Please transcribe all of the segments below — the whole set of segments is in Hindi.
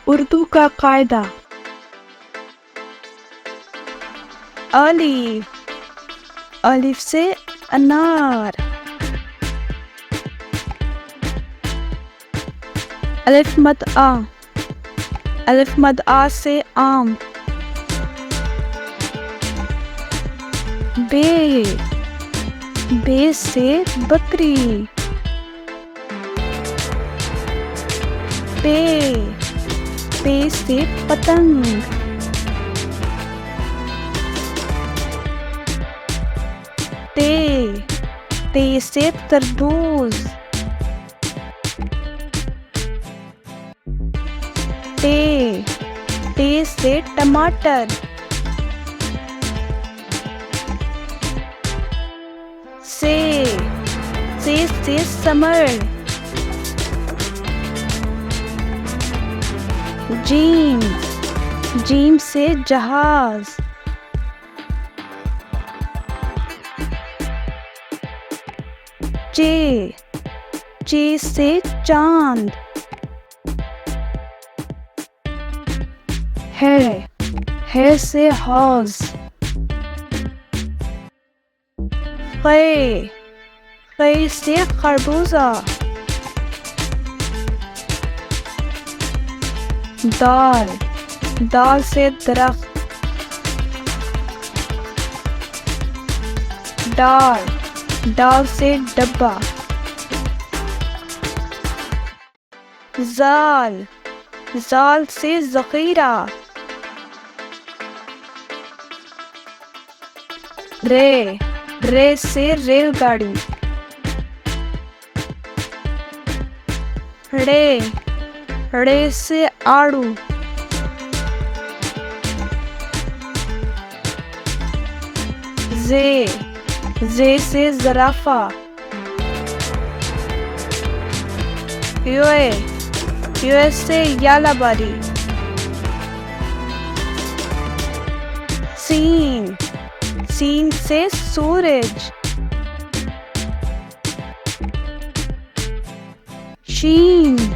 उर्दू का कायदा। अलिफ, अलिफ से अनार। अलिफ मद आ, अलिफ मद आ से आम। बे, बे से बकरी। पे, पे से पतंग। ते, ते से तरबूज। ते, ते से टमाटर। से समर। जीम, जीम से जहाज। चे, चे से चांद। है से हौज। कै, कै से खरबूजा। दाल, दाल से दरख्त। डाल, डाल से डब्बा। जाल, जाल से जखीरा। रे, रे से रेलगाड़ी। रे, रे से आड़ू। जे, जे से जराफा। यूए, यूए से यालाबारी। सीन, सीन से सूरज। शीन,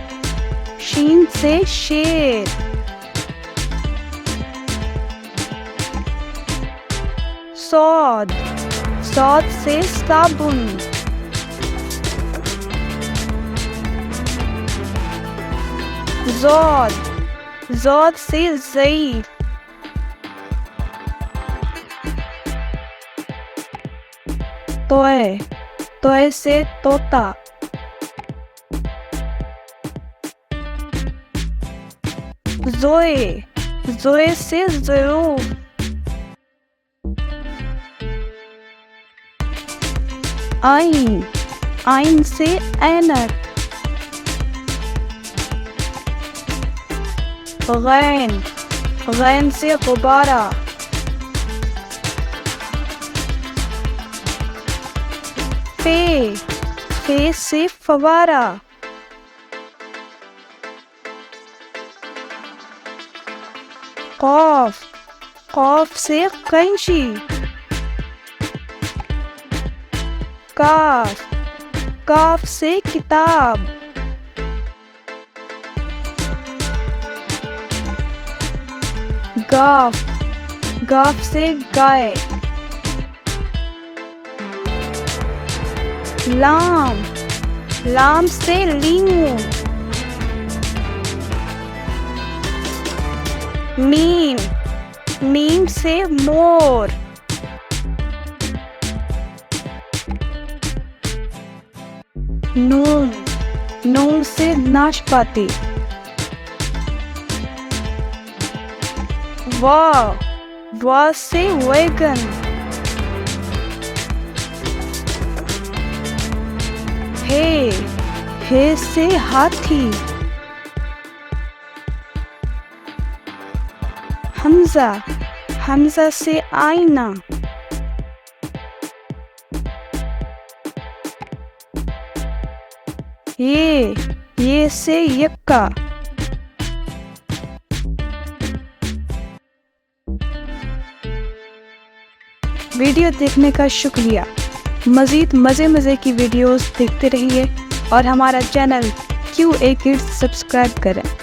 शीन से शेर। सौद, सौद से साबुन। ज़ौद, ज़ौद से ज़ईफ़। तोय, तोय से तोता। जोए, जोए से ज़यूफ़। आइन, आइन से ऐनक। गैन, गैन से गुब्बारा। फे, फे से फवारा। कौफ, कौफ से कैंची। काफ, काफ से किताब। गाफ, गाफ से गाय। लाम, लाम से लीमू। मीम, मीम से मोर। नून, नून से नाशपाती। वाव, वाव से वैगन। हे से हाथी। हमजा, हमजा से आईना। ये से यक्का। वीडियो देखने का शुक्रिया। मज़ीद मज़े की वीडियोस देखते रहिए और हमारा चैनल QA Kids सब्सक्राइब करें।